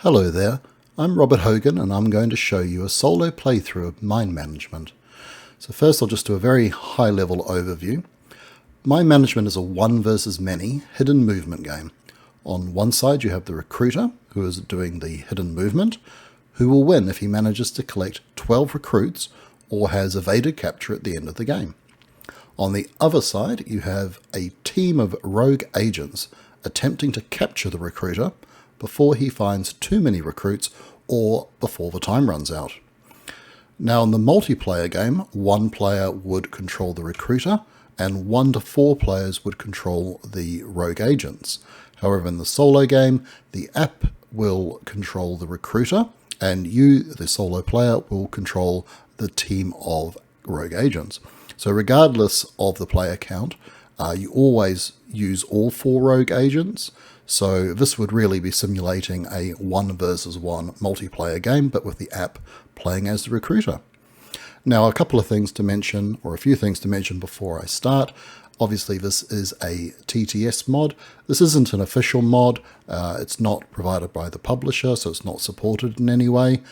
Hello there, I'm Robert Hogan and I'm going to show you a solo playthrough of Mind Management. So first I'll just do a very high level overview. Mind Management is a one versus many hidden movement game. On one side you have the recruiter, who is doing the hidden movement, who will win if he manages to collect 12 recruits or has evaded capture at the end of the game. On the other side you have a team of rogue agents attempting to capture the recruiter before he finds too many recruits or before the time runs out. Now in the multiplayer game, one player would control the recruiter and 1 to 4 players would control the rogue agents. However, in the solo game, the app will control the recruiter and you, the solo player, will control the team of rogue agents. So regardless of the player count, you always use all 4 rogue agents. So this would really be simulating a 1 versus 1 multiplayer game, but with the app playing as the recruiter. Now, a couple of things to mention, or a few things to mention before I start. Obviously, this is a TTS mod. This isn't an official mod. It's not provided by the publisher, so it's not supported in any way.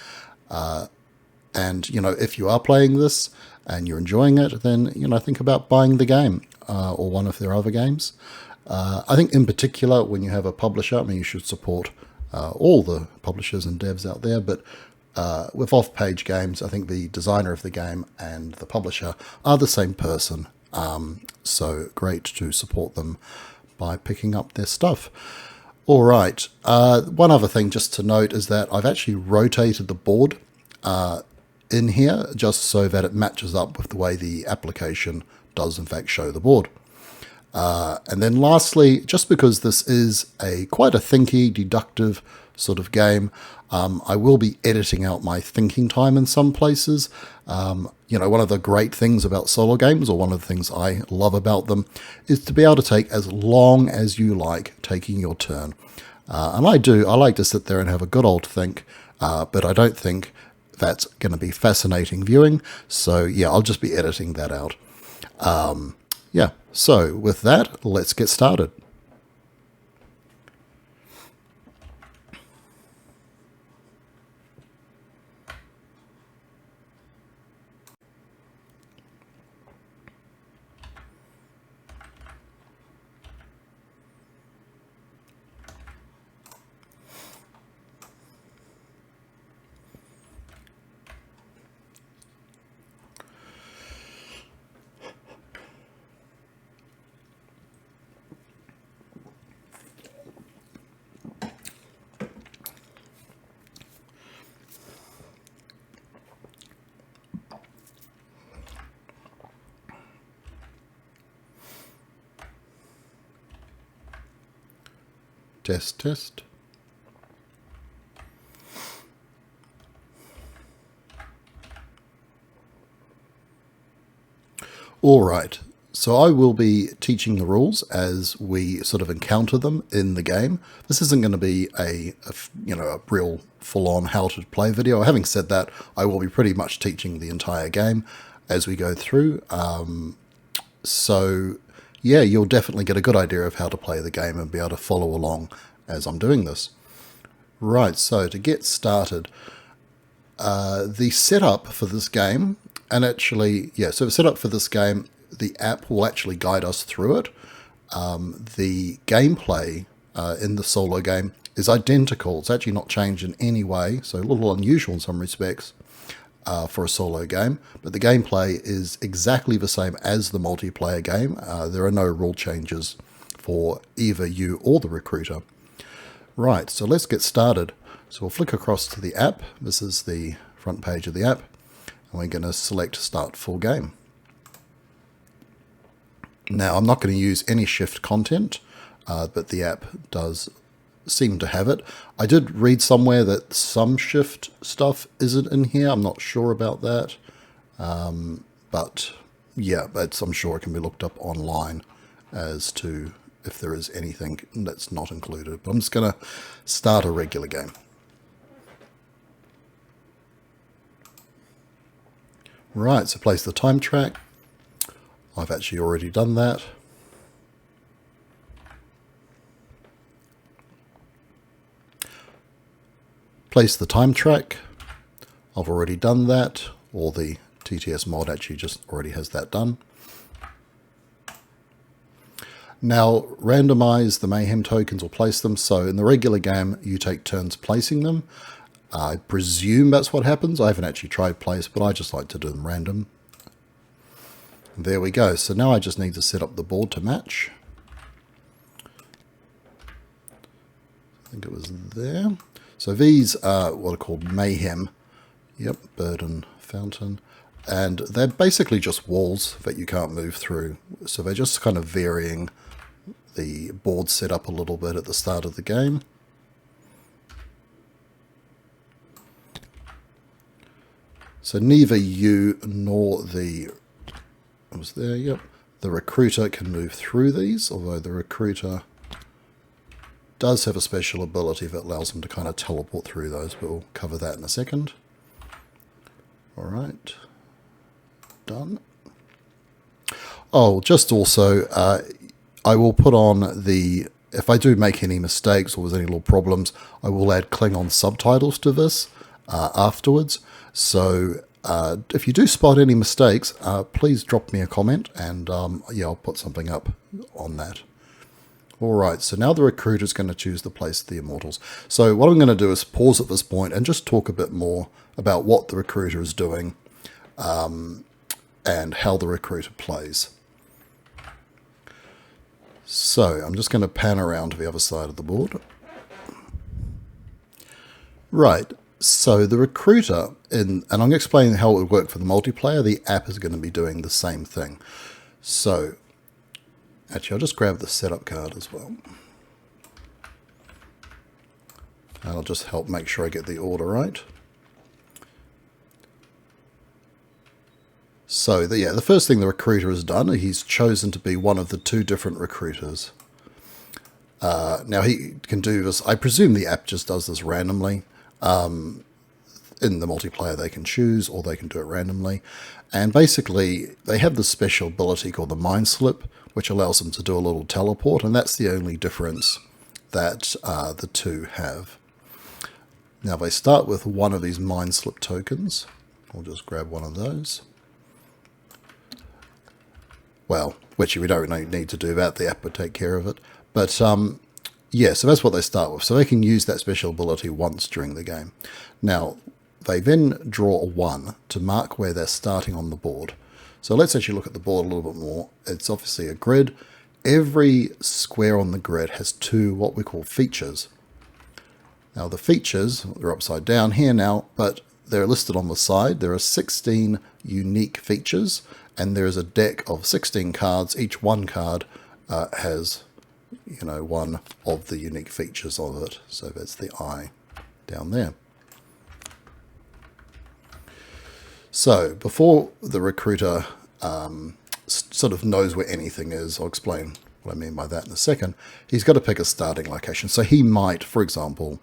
And, if you are playing this and you're enjoying it, then, think about buying the game or one of their other games. I think in particular, when you have a publisher, you should support all the publishers and devs out there, but with off-page games, I think the designer of the game and the publisher are the same person, so great to support them by picking up their stuff. All right, one other thing just to note is that I've actually rotated the board in here just so that it matches up with the way the application does in fact show the board. And then lastly, just because this is quite a thinky, deductive sort of game, I will be editing out my thinking time in some places. One of the great things about solo games, or one of the things I love about them, is to be able to take as long as you like taking your turn. And I do. I like to sit there and have a good old think, but I don't think that's going to be fascinating viewing. So yeah, I'll just be editing that out. Yeah, so with that, let's get started. Test, test. All right, so I will be teaching the rules as we sort of encounter them in the game. This isn't going to be a real full-on how to play video. Having said that, I will be pretty much teaching the entire game as we go through. So yeah, you'll definitely get a good idea of how to play the game and be able to follow along as I'm doing this. Right, so to get started, the setup for this game, and actually, yeah, so the setup for this game, the app will actually guide us through it. The gameplay in the solo game is identical. It's actually not changed in any way, so a little unusual in some respects. For a solo game, but the gameplay is exactly the same as the multiplayer game. There are no rule changes for either you or the recruiter. Right, so let's get started. So we'll flick across to the app. This is the front page of the app, and we're going to select Start Full Game. Now, I'm not going to use any shift content, but the app does seem to have it. I did read somewhere that some shift stuff isn't in here. I'm not sure about that. But yeah, I'm sure it can be looked up online as to if there is anything that's not included. But I'm just going to start a regular game. Right, so place the time track. I've actually already done that. place the time track. I've already done that, or the TTS mod actually just already has that done. Now randomize the mayhem tokens or place them. So in the regular game, you take turns placing them. I presume that's what happens. I haven't actually tried place, but I just like to do them random. There we go. So now I just need to set up the board to match. I think it was there. So these are what are called mayhem. Yep, bird and fountain. And they're basically just walls that you can't move through. So they're just kind of varying the board setup a little bit at the start of the game. So neither you nor the the recruiter can move through these, although the recruiter does have a special ability that allows them to kind of teleport through those, but we'll cover that in a second. All right, done. Oh, just also, I will put on the, if I do make any mistakes or there's any little problems, I will add Klingon subtitles to this afterwards. So if you do spot any mistakes, please drop me a comment and yeah, I'll put something up on that. All right, so now the recruiter is going to choose the place of the immortals. So what I'm going to do is pause at this point and just talk a bit more about what the recruiter is doing and how the recruiter plays. So I'm just going to pan around to the other side of the board. Right, so the recruiter, and I'm going to explain how it would work for the multiplayer. The app is going to be doing the same thing. So actually, I'll just grab the setup card as well. That'll just help make sure I get the order right. So the first thing the recruiter has done, he's chosen to be one of the two different recruiters. Now he can do this, I presume the app just does this randomly. In the multiplayer they can choose or they can do it randomly. And basically they have this special ability called the Mind Slip, which allows them to do a little teleport, and that's the only difference that the two have. Now they start with one of these Mind Slip tokens. I'll just grab one of those. Well, which we don't really need to do that, the app would take care of it. But yeah, so that's what they start with. So they can use that special ability once during the game. Now, they then draw a 1 to mark where they're starting on the board. So let's actually look at the board a little bit more. It's obviously a grid. Every square on the grid has two what we call features. Now the features, they're upside down here now, but they're listed on the side. There are 16 unique features, and there is a deck of 16 cards. Each one card has, you know, one of the unique features of it. So that's the eye down there. So before the recruiter sort of knows where anything is, I'll explain what I mean by that in a second, he's got to pick a starting location. So he might, for example,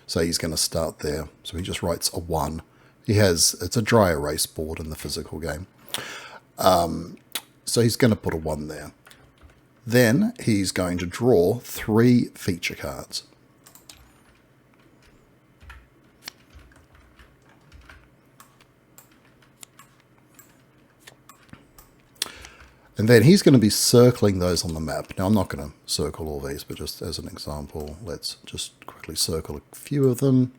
say he's going to start there. So he just writes a 1. It's a dry erase board in the physical game. So he's going to put a 1 there. Then he's going to draw 3 feature cards. And then he's going to be circling those on the map. Now, I'm not going to circle all these, but just as an example, let's just quickly circle a few of them.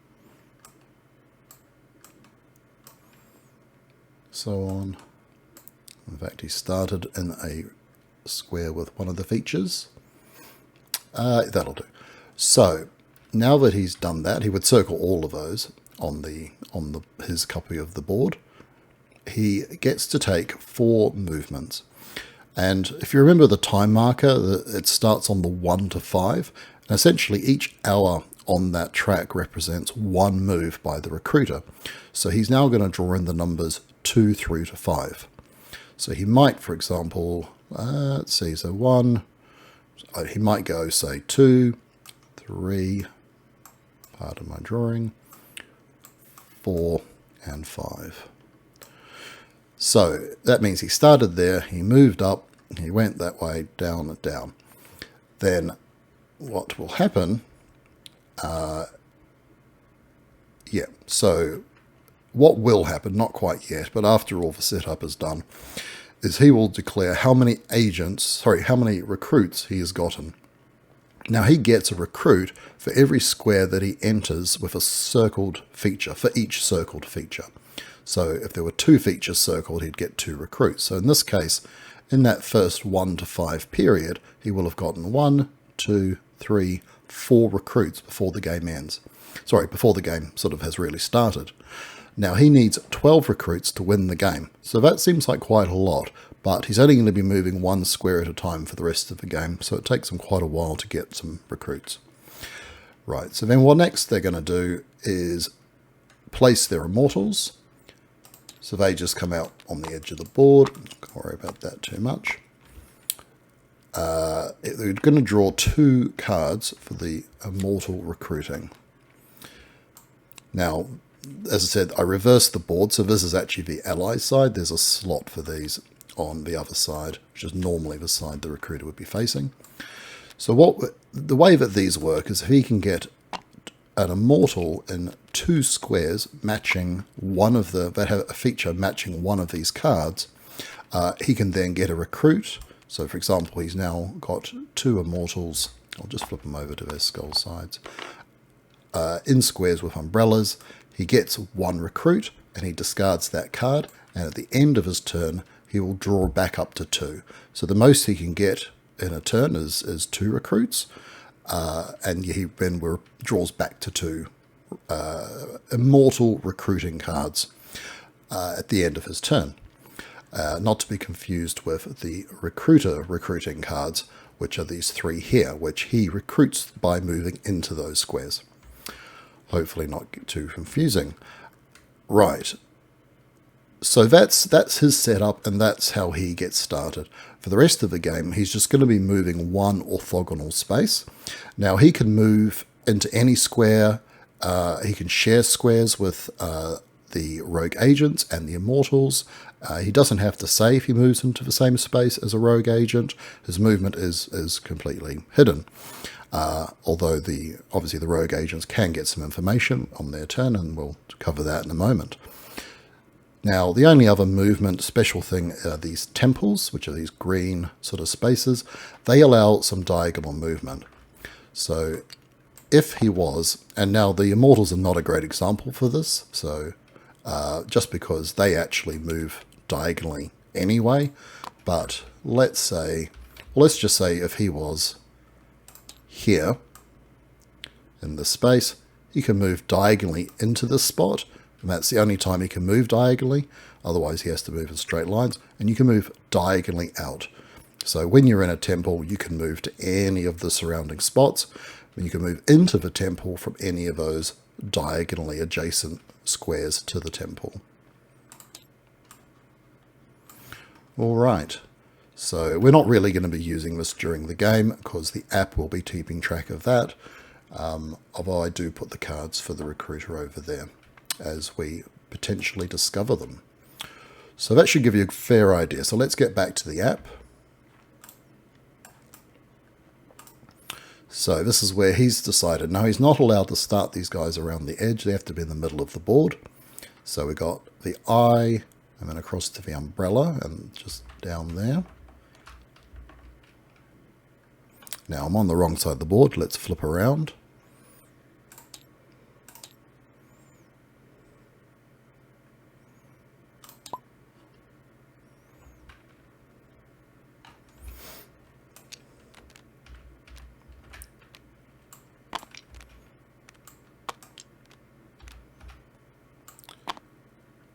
So on. In fact, he started in a square with one of the features. That'll do. So now that he's done that, he would circle all of those on his copy of the board. He gets to take 4 movements. And if you remember the time marker, it starts on the 1 to 5. And essentially each hour on that track represents 1 move by the recruiter. So he's now going to draw in the numbers 2 through to 5. So he might, for example, let's see, so 1, he might go, say, 2, 3, pardon my drawing, 4, and 5. So that means he started there, he moved up, he went that way, down and down. Then what will happen, Yeah, so what will happen, not quite yet, but after all the setup is done, is he will declare how many how many recruits he has gotten. Now he gets a recruit for every square that he enters with a circled feature, for each circled feature. So if there were 2 features circled, he'd get 2 recruits. So in this case, in that first 1 to 5 period, he will have gotten 1, 2, 3, 4 recruits before the game ends. Sorry, before the game sort of has really started. Now he needs 12 recruits to win the game. So that seems like quite a lot, but he's only going to be moving 1 square at a time for the rest of the game, so it takes him quite a while to get some recruits. Right, so then what next they're going to do is place their immortals. So they just come out on the edge of the board. Don't worry about that too much. They're going to draw 2 cards for the immortal recruiting. Now, as I said, I reversed the board, so this is actually the ally side. There's a slot for these on the other side, which is normally the side the recruiter would be facing. So the way that these work is if he can get an immortal in 2 squares matching that have a feature matching one of these cards, he can then get a recruit. So for example, he's now got 2 immortals. I'll just flip them over to their skull sides. In squares with umbrellas, he gets 1 recruit and he discards that card, and at the end of his turn he will draw back up to 2. So the most he can get in a turn is 2 recruits, and he then draws back to 2 immortal recruiting cards at the end of his turn. Not to be confused with the recruiter recruiting cards, which are these 3 here, which he recruits by moving into those squares. Hopefully not too confusing. Right. So that's his setup, and that's how he gets started. For the rest of the game, he's just going to be moving 1 orthogonal space. Now he can move into any square. He can share squares with the rogue agents and the immortals. He doesn't have to say if he moves into the same space as a rogue agent. His movement is completely hidden. Although obviously the rogue agents can get some information on their turn, and we'll cover that in a moment. Now, the only other movement special thing are these temples, which are these green sort of spaces. They allow some diagonal movement. So if he was, and now the immortals are not a great example for this, so just because they actually move diagonally anyway, but let's just say if he was here in this space, he can move diagonally into this spot, and that's the only time he can move diagonally. Otherwise he has to move in straight lines, and you can move diagonally out. So when you're in a temple, you can move to any of the surrounding spots, and you can move into the temple from any of those diagonally adjacent squares to the temple. All right. So we're not really going to be using this during the game because the app will be keeping track of that. Although I do put the cards for the recruiter over there as we potentially discover them. So that should give you a fair idea. So let's get back to the app. So this is where he's decided. Now he's not allowed to start these guys around the edge. They have to be in the middle of the board. So we got the eye, and then across to the umbrella, and just down there. Now I'm on the wrong side of the board. Let's flip around.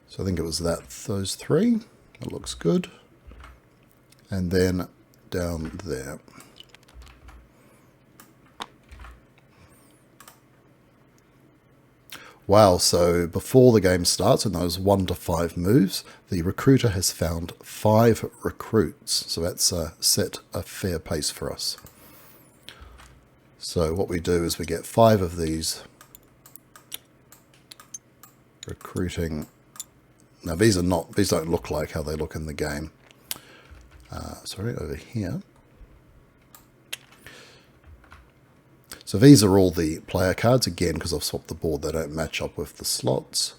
So I think it was those 3. It looks good. And then down there. Wow, so before the game starts, in those 1 to 5 moves, the recruiter has found 5 recruits. So that's set a fair pace for us. So what we do is we get 5 of these recruiting. Now these don't look like how they look in the game. Sorry, over here. So So these are all the player cards. Again, because I've swapped the board, they don't match up with the slots.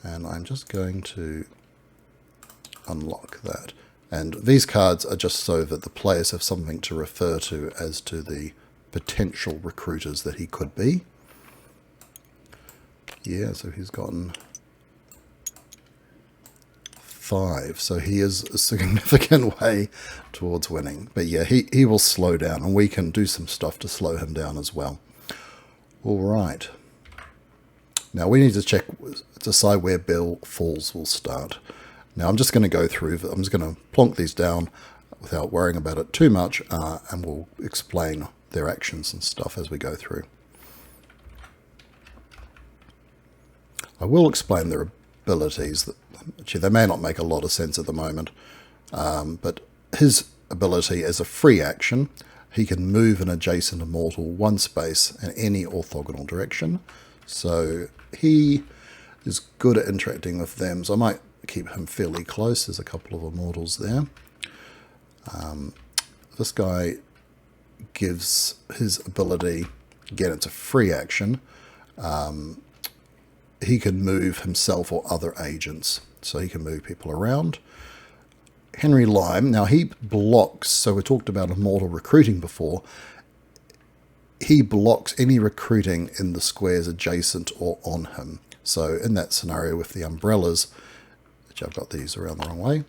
And I'm just going to unlock that. And these cards are just so that the players have something to refer to as to the potential recruiters that he could be. Yeah, so he's gotten 5. So he is a significant way towards winning. But yeah, he will slow down, and we can do some stuff to slow him down as well. All right. Now we need to decide where Bill Falls will start. Now I'm just going to go through, I'm just going to plonk these down without worrying about it too much, and we'll explain their actions and stuff as we go through. I will explain their abilities. Actually, they may not make a lot of sense at the moment, but his ability is a free action. He can move an adjacent immortal 1 space in any orthogonal direction. So he is good at interacting with them. So I might keep him fairly close. There's a couple of immortals there. This guy gives his ability, again, it's a free action. He can move himself or other agents. So he can move people around. Henry Lime, now he blocks, so we talked about immortal recruiting before. He blocks any recruiting in the squares adjacent or on him. So in that scenario with the umbrellas, which I've got these around the wrong way,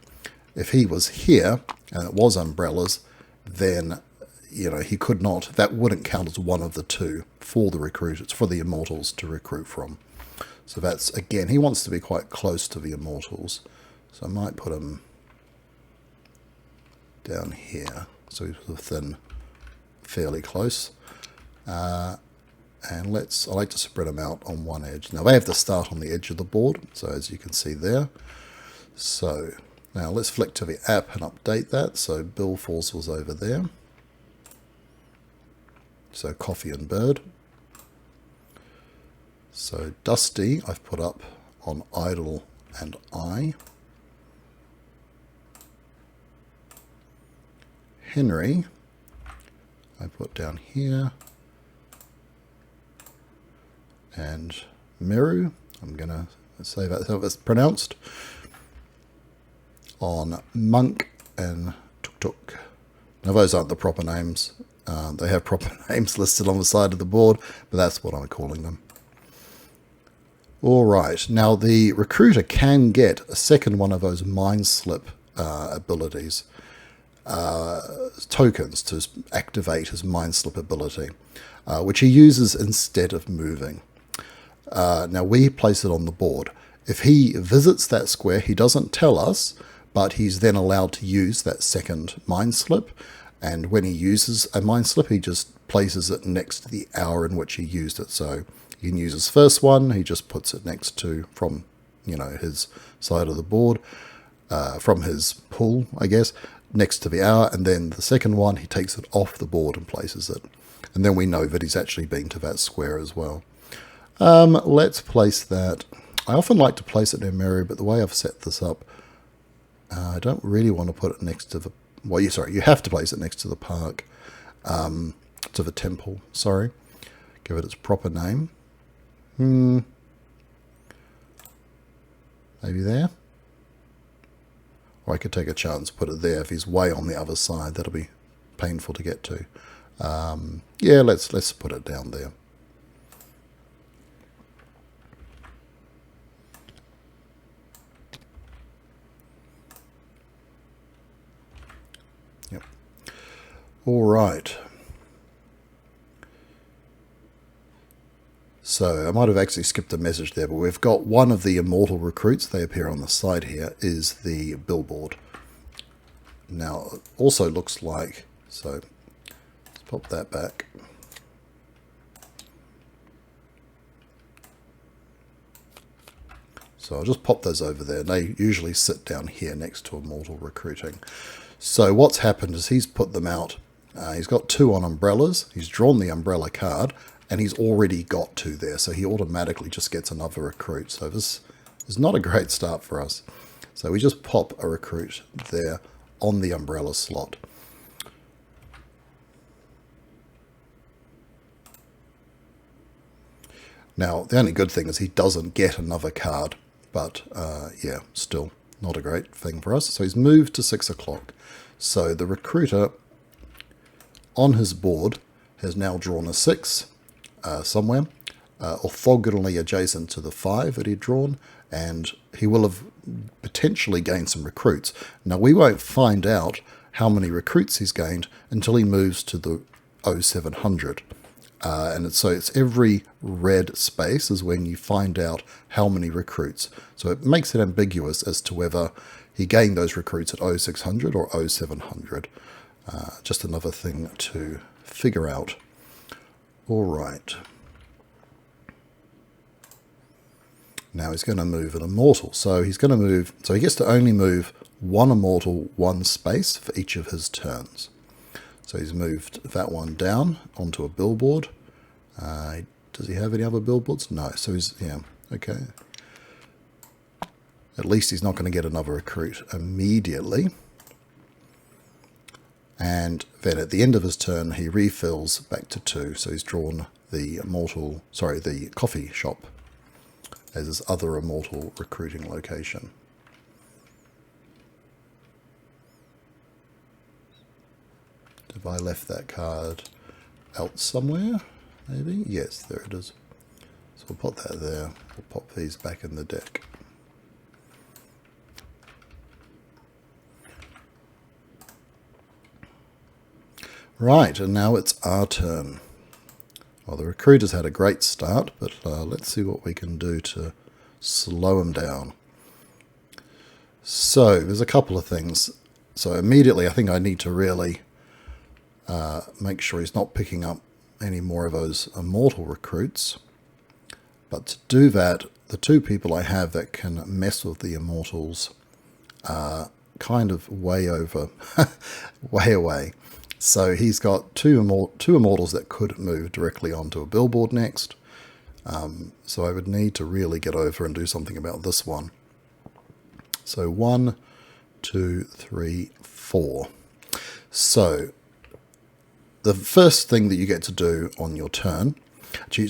if he was here and it was umbrellas, then he could not, that wouldn't count as one of the two for the recruiters, for the immortals to recruit from. So that's, again, he wants to be quite close to the immortals. So I might put him down here, so he's within fairly close. And I like to spread them out on one edge. Now they have to start on the edge of the board, so as you can see there. So now let's flick to the app and update that. So Bill Falls was over there. So Coffee and Bird. So Dusty I've put up on Idle and I. Henry I put down here. And Meru, I'm going to say that's how it's pronounced, on Monk and Tuk Tuk. Now those aren't the proper names. They have proper names listed on the side of the board, but that's what I'm calling them. All right, now the recruiter can get a second one of those Mind Slip abilities, tokens to activate his Mind Slip ability, which he uses instead of moving. Now we place it on the board. If he visits that square, he doesn't tell us, but he's then allowed to use that second Mind Slip. And when he uses a Mind Slip, he just places it next to the hour in which he used it. So you can use his first one, he just puts it next to, from his side of the board, from his pool, I guess, next to the hour. And then the second one, he takes it off the board and places it. And then we know that he's actually been to that square as well. Let's place that. I often like to place it near Mary, but the way I've set this up, I don't really want to put it next to the, well, you have to place it next to the park, to the temple, sorry. Give it its proper name. Maybe there. Or I could take a chance, put it there. If he's way on the other side, that'll be painful to get to. Yeah, let's put it down there. Yep. All right. So I might have actually skipped a message there, but we've got one of the immortal recruits, they appear on the side here, is the billboard. Now, it also looks like, so let's pop that back. So I'll just pop those over there. They usually sit down here next to immortal recruiting. So what's happened is he's put them out. He's got 2 on umbrellas. He's drawn the umbrella card. And he's already got 2 there, so he automatically just gets another recruit. So this is not a great start for us. So we just pop a recruit there on the umbrella slot. Now, the only good thing is he doesn't get another card, but yeah, still not a great thing for us. So he's moved to 6 o'clock. So the recruiter on his board has now drawn a 6 somewhere, orthogonally adjacent to the 5 that he'd drawn, and he will have potentially gained some recruits. Now, we won't find out how many recruits he's gained until he moves to the 0700. And so it's every red space is when you find out how many recruits. So it makes it ambiguous as to whether he gained those recruits at 0600 or 0700. Just another thing to figure out. All right. Now he's going to move an immortal. So he's going to move, so he gets to only move one immortal, one space for each of his turns. So he's moved that one down onto a billboard. Does he have any other billboards? No. So he's, yeah, okay. At least he's not going to get another recruit immediately. And then at the end of his turn, he refills back to 2. So he's drawn the immortal, sorry, the coffee shop as his other immortal recruiting location. Have I left that card out somewhere? Maybe? Yes, there it is. So we'll put that there. We'll pop these back in the deck. Right, and now it's our turn. Well, the recruiter's had a great start, but let's see what we can do to slow him down. So, there's a couple of things. So immediately I think I need to really make sure he's not picking up any more of those immortal recruits. But to do that, the 2 people I have that can mess with the immortals are kind of way over, way away. So he's got two immortals that could move directly onto a billboard next. So I would need to really get over and do something about this one. So 1, 2, 3, 4. So the first thing that you get to do on your turn, to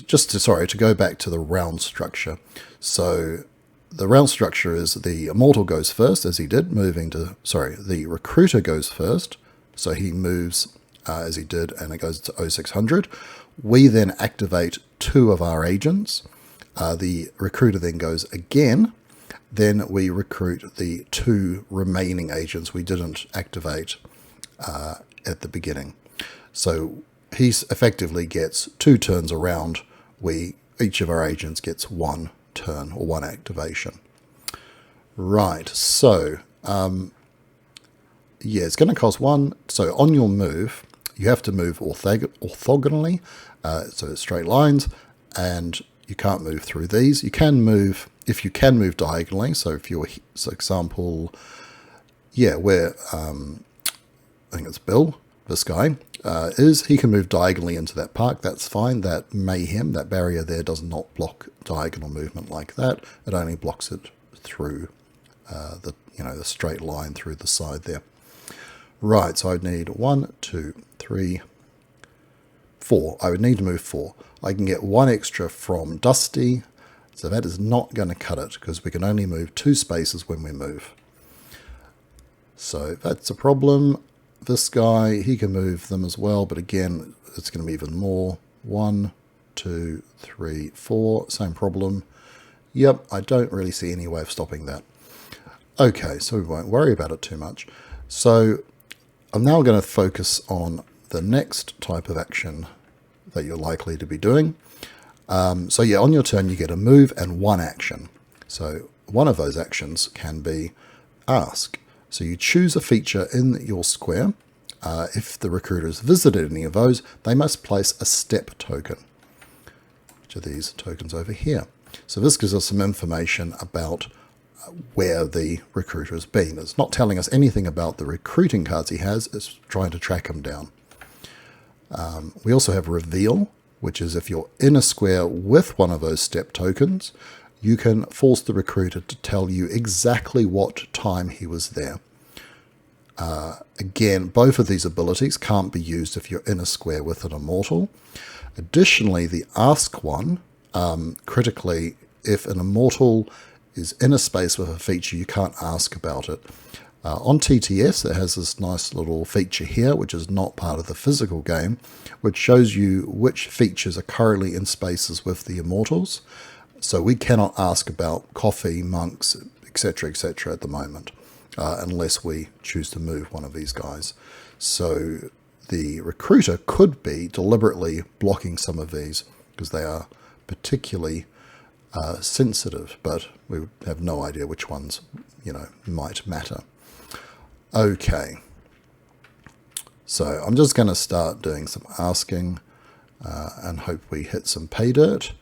go back to the round structure. So the round structure is the immortal goes first, as he did, the recruiter goes first. So he moves as he did, and it goes to 0600. We then activate 2 of our agents. The recruiter then goes again. Then we recruit the 2 remaining agents we didn't activate at the beginning. So he effectively gets 2 turns around. Each of our agents gets 1 turn or 1 activation. Right, so yeah, it's going to cost 1. So on your move, you have to move orthogonally, so it's straight lines, and you can't move through these. You can move, if you can move diagonally, so if you're, for example, yeah, where, I think it's Bill, this guy, he can move diagonally into that park. That's fine. That mayhem, that barrier there does not block diagonal movement like that. It only blocks it through the straight line through the side there. Right, so I'd need 1, 2, 3, 4. I would need to move 4. I can get 1 extra from Dusty, so that is not going to cut it because we can only move 2 spaces when we move. So that's a problem. This guy, he can move them as well, but again, it's going to be even more. 1, 2, 3, 4, same problem. Yep, I don't really see any way of stopping that. Okay, so we won't worry about it too much. So I'm now going to focus on the next type of action that you're likely to be doing. So yeah, on your turn you get a move and 1 action. So one of those actions can be ask. So you choose a feature in your square. If the recruiter has visited any of those, they must place a step token, which are these tokens over here. So this gives us some information about where the recruiter has been. It's not telling us anything about the recruiting cards he has, it's trying to track him down. We also have reveal, which is if you're in a square with one of those step tokens, you can force the recruiter to tell you exactly what time he was there. Again, both of these abilities can't be used if you're in a square with an immortal. Additionally, the ask one Critically, if an immortal is in a space with a feature, you can't ask about it. On TTS, it has this nice little feature here, which is not part of the physical game, which shows you which features are currently in spaces with the immortals. So we cannot ask about coffee, monks, etc., etc. at the moment, unless we choose to move one of these guys. So the recruiter could be deliberately blocking some of these because they are particularly sensitive, but we have no idea which ones, might matter. Okay, so I'm just going to start doing some asking and hope we hit some pay dirt.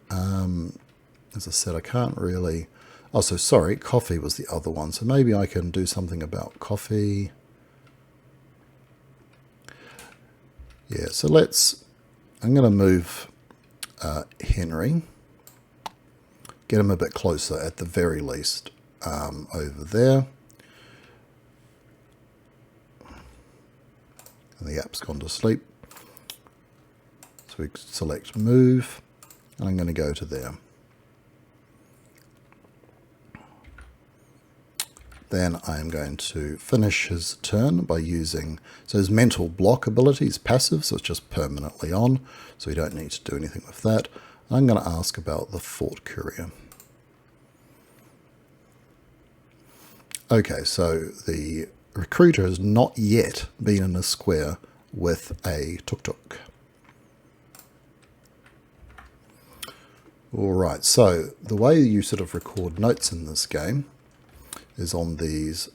As I said, I can't really... Oh, so sorry, coffee was the other one. So maybe I can do something about coffee. Yeah, so I'm going to move Henry. Get him a bit closer at the very least over there. And the app's gone to sleep. So we select move. And I'm going to go to there. Then I am going to finish his turn by using, so his mental block ability is passive, so it's just permanently on, so we don't need to do anything with that. I'm going to ask about the Fort Courier. Okay, so the recruiter has not yet been in a square with a tuk-tuk. Alright, so the way you sort of record notes in this game is on these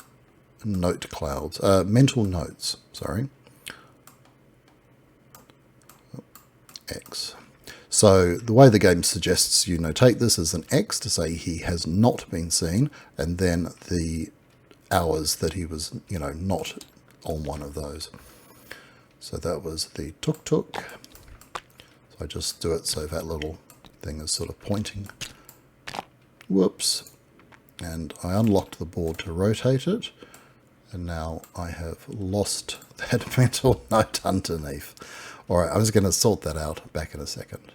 note clouds, mental notes, sorry. X. So the way the game suggests you notate this is an X to say he has not been seen, and then the hours that he was, not on one of those. So that was the tuk-tuk. So I just do it so that little thing is sort of pointing. Whoops. And I unlocked the board to rotate it, and now I have lost that mental note underneath. Alright, I was going to sort that out back in a second.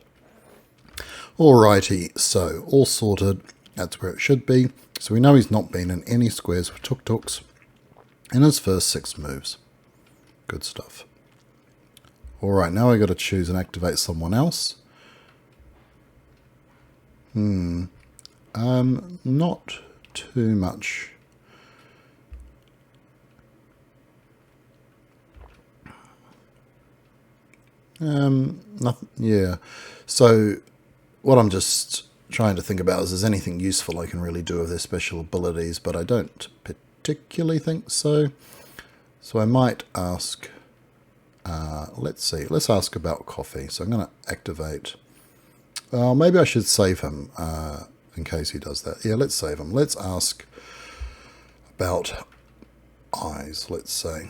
Alrighty, so all sorted, that's where it should be. So we know he's not been in any squares with tuk-tuks in his first 6 moves. Good stuff. Alright, now I've got to choose and activate someone else. Not too much. Nothing. Yeah. So what I'm just trying to think about is there's anything useful I can really do with their special abilities, but I don't particularly think so. So I might ask. Let's see. Let's ask about coffee. So I'm going to activate. Maybe I should save him. In case he does that. Yeah, let's save him. Let's ask about eyes, let's say.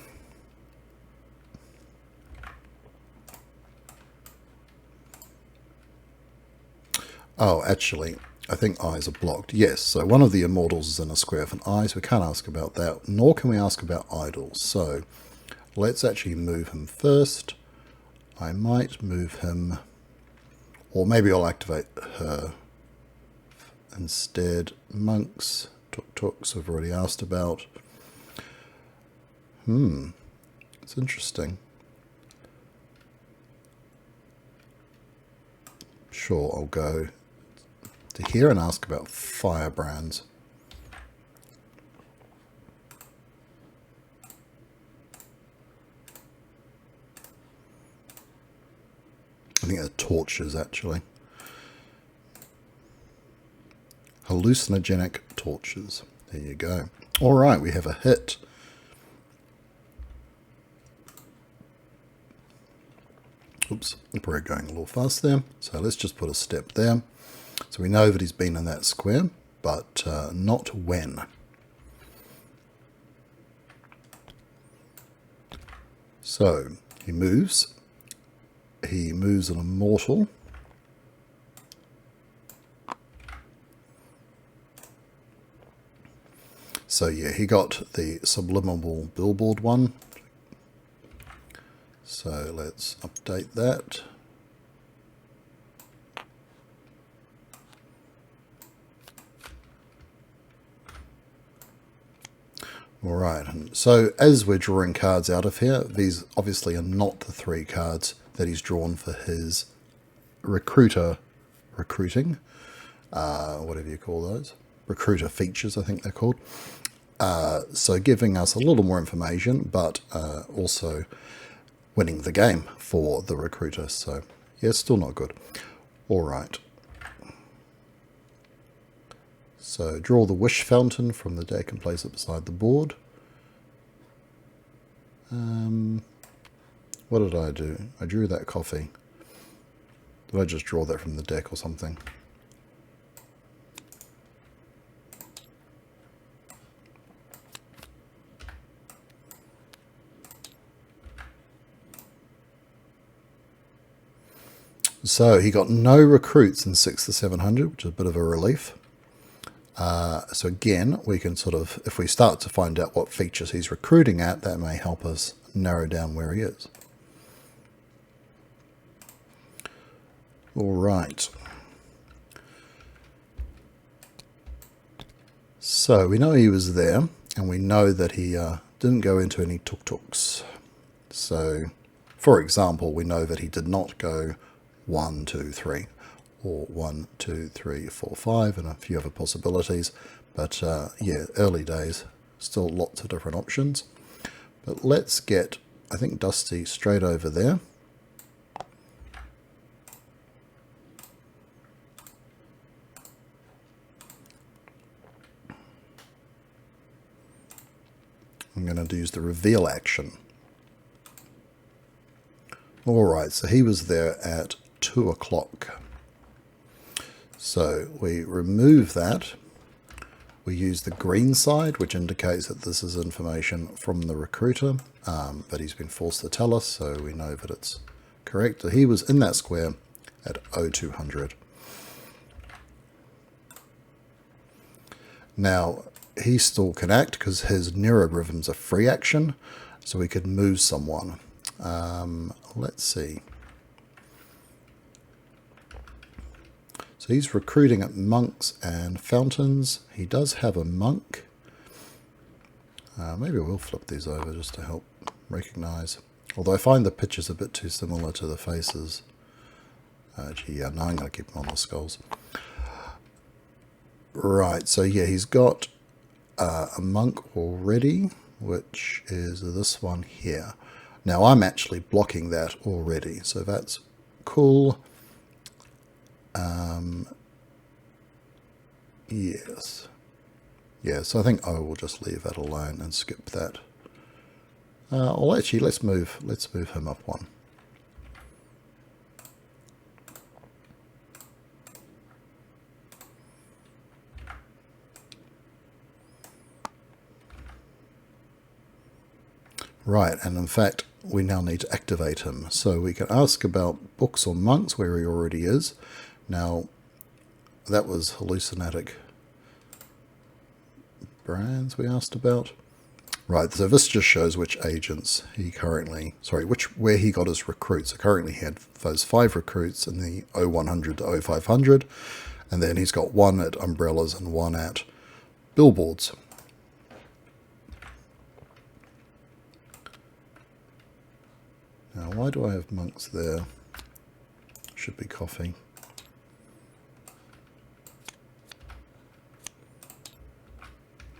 Oh, actually, I think eyes are blocked. Yes, so one of the immortals is in a square of an eye, so we can't ask about that, nor can we ask about idols. So let's actually move him first. I might move him, or maybe I'll activate her. Instead, monks, tuk-tuks I've already asked about. It's interesting. Sure, I'll go to here and ask about firebrands. I think they're torches, actually. Hallucinogenic torches. There you go. All right, we have a hit. Oops, we're going a little fast there. So let's just put a step there. So we know that he's been in that square, but not when. So he moves. He moves an immortal. So yeah, he got the subliminal billboard one. So let's update that. Alright, so as we're drawing cards out of here, these obviously are not the 3 cards that he's drawn for his recruiting, whatever you call those, recruiter features I think they're called. So giving us a little more information, but also winning the game for the recruiter. So yeah, it's still not good. Alright. So draw the wish fountain from the deck and place it beside the board. What did I do? I drew that coffee. Did I just draw that from the deck or something? So he got no recruits in 6 to 700, which is a bit of a relief. So again, we can sort of, if we start to find out what features he's recruiting at, that may help us narrow down where he is. All right. So we know he was there, and we know that he didn't go into any tuk-tuks. So, for example, we know that he did not go 1, 2, 3, or 1, 2, 3, 4, 5, and a few other possibilities. But yeah, early days, still lots of different options. But let's get, I think, Dusty straight over there. I'm going to use the reveal action. Alright, so he was there at 2 o'clock. So we remove that. We use the green side, which indicates that this is information from the recruiter, but he's been forced to tell us, so we know that it's correct. So he was in that square at 0200. Now, he still can act because his neurorhythm's a free action, so we could move someone. Let's see. So he's recruiting at monks and fountains. He does have a monk. Maybe we'll flip these over just to help recognize. Although I find the pictures a bit too similar to the faces. Gee, yeah, no, I'm going to keep them on the skulls. Right, so yeah, he's got a monk already, which is this one here. Now I'm actually blocking that already, so that's cool. Yes. Yeah, so I think I will just leave that alone and skip that. Well, actually, let's move him up one. Right, and in fact, we now need to activate him. So we can ask about books or monks where he already is. Now, that was hallucinatic brands we asked about. Right, so this just shows which agents he currently, where he got his recruits. So currently he had those 5 recruits in the 0100 to 0500, and then he's got 1 at umbrellas and 1 at billboards. Now, why do I have monks there? Should be coffee.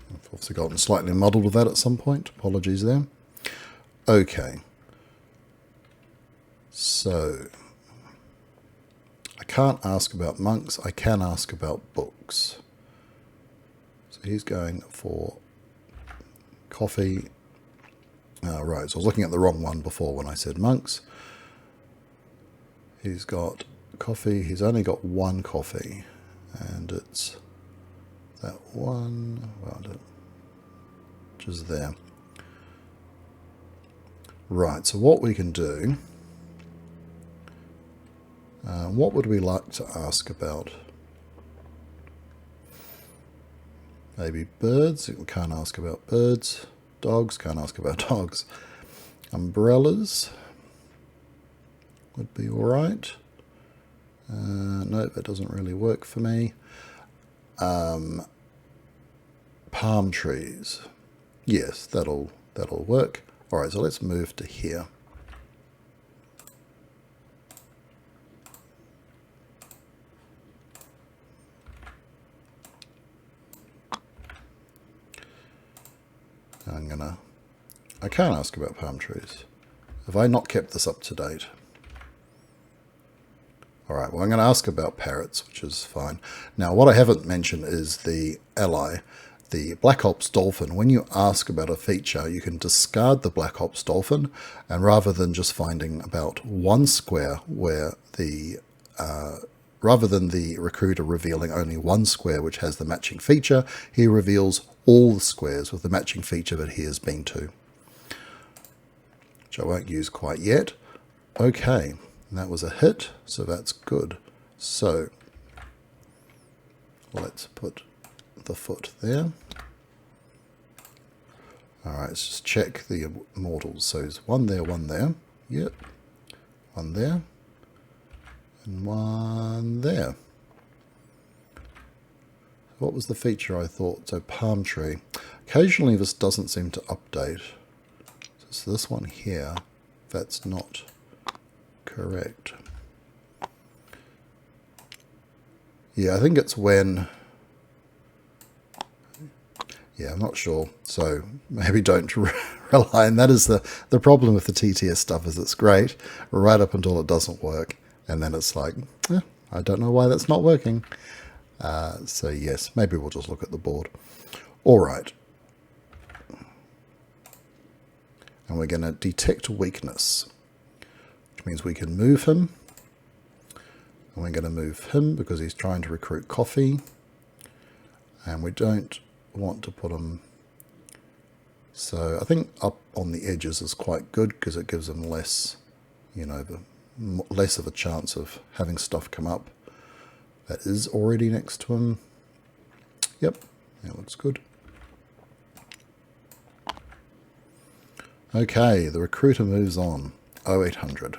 I've obviously gotten slightly muddled with that at some point. Apologies there. Okay. So, I can't ask about monks. I can ask about books. So he's going for coffee. Right, so I was looking at the wrong one before when I said monks. He's got coffee. He's only got 1 coffee. And it's that one, well, which is there. Right, so what we can do, what would we like to ask about? Maybe birds. We can't ask about birds. Dogs, can't ask about dogs. Umbrellas would be alright. No, that doesn't really work for me. Palm trees. Yes, that'll work. All right, so let's move to here. I can't ask about palm trees. Have I not kept this up to date? All right, well, I'm going to ask about parrots, which is fine. Now, what I haven't mentioned is the ally, the Black Ops Dolphin. When you ask about a feature, you can discard the Black Ops Dolphin, and rather than just finding about one square where the rather than the recruiter revealing only one square which has the matching feature, he reveals all the squares with the matching feature that he has been to, which I won't use quite yet. Okay, and that was a hit, so that's good. So let's put the foot there. Alright, let's just check the immortals. So there's one there. Yep. One there. And one there. What was the feature I thought? So palm tree. Occasionally this doesn't seem to update. So it's this one here. That's not correct. Yeah, I think it's when... Yeah, I'm not sure. So maybe don't rely. And that is the problem with the TTS stuff, is it's great right up until it doesn't work. And then it's like, I don't know why that's not working. So yes, maybe we'll just look at the board. All right. And we're going to detect weakness, which means we can move him. And we're going to move him because he's trying to recruit coffee. And we don't want to put him... So I think up on the edges is quite good because it gives him less, less of a chance of having stuff come up that is already next to him. Yep, that looks good. Okay, the recruiter moves on. 0800.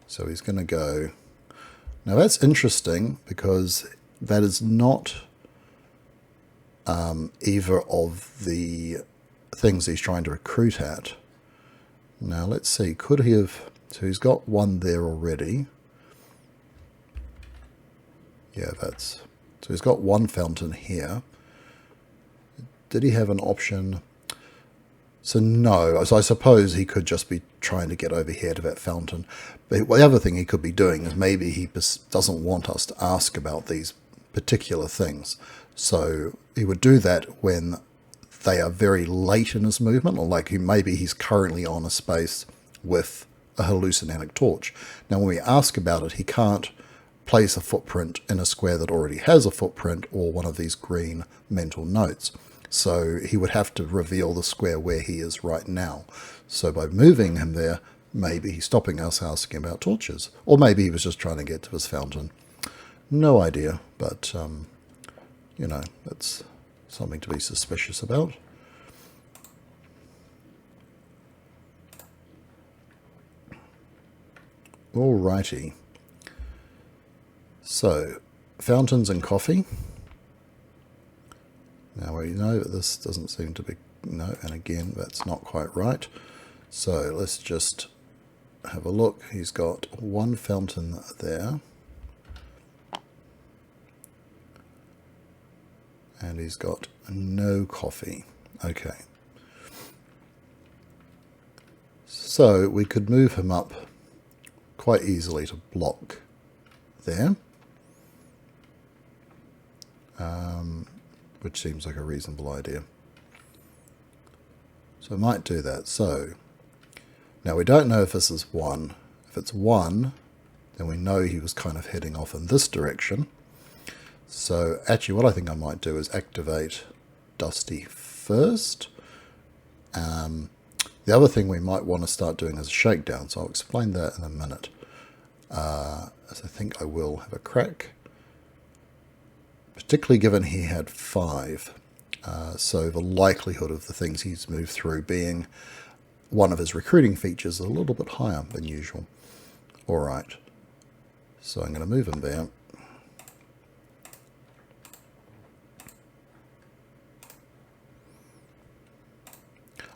So he's going to go... Now that's interesting because that is not either of the things he's trying to recruit at. Now let's see, could he have... So he's got one there already. Yeah, that's... So he's got one fountain here. Did he have an option? So no, so I suppose he could just be trying to get over here to that fountain. But the other thing he could be doing is maybe he doesn't want us to ask about these particular things. So he would do that when they are very late in his movement, or like maybe he's currently on a space with a hallucinogenic torch. Now when we ask about it, he can't place a footprint in a square that already has a footprint or one of these green mental notes. So he would have to reveal the square where he is right now. So by moving him there, maybe he's stopping us asking about torches. Or maybe he was just trying to get to his fountain. No idea, but, that's something to be suspicious about. Alrighty. So, fountains and coffee. Now we know that this doesn't seem to be... No, and again, that's not quite right. So let's just have a look. He's got one fountain there. And he's got no coffee. Okay. So we could move him up quite easily to block there. Which seems like a reasonable idea. So I might do that. So now we don't know if this is 1. If it's 1, then we know he was kind of heading off in this direction. So actually what I think I might do is activate Dusty first. The other thing we might want to start doing is a shakedown, so I'll explain that in a minute. As I think I will have a crack. Particularly given he had 5. So the likelihood of the things he's moved through being one of his recruiting features is a little bit higher than usual. Alright. So I'm going to move him there.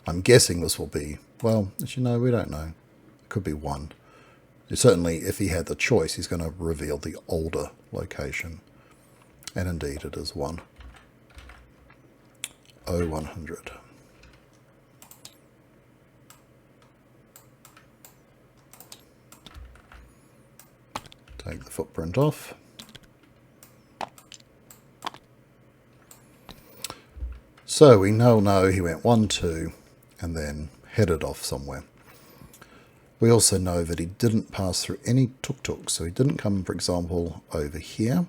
I'm guessing this will be, well, as you know, we don't know. It could be 1. Certainly, if he had the choice, he's going to reveal the older location. And indeed, it is 1. 0100. Take the footprint off. So we now know he went 1, 2, and then headed off somewhere. We also know that he didn't pass through any tuk-tuks, so he didn't come, for example, over here.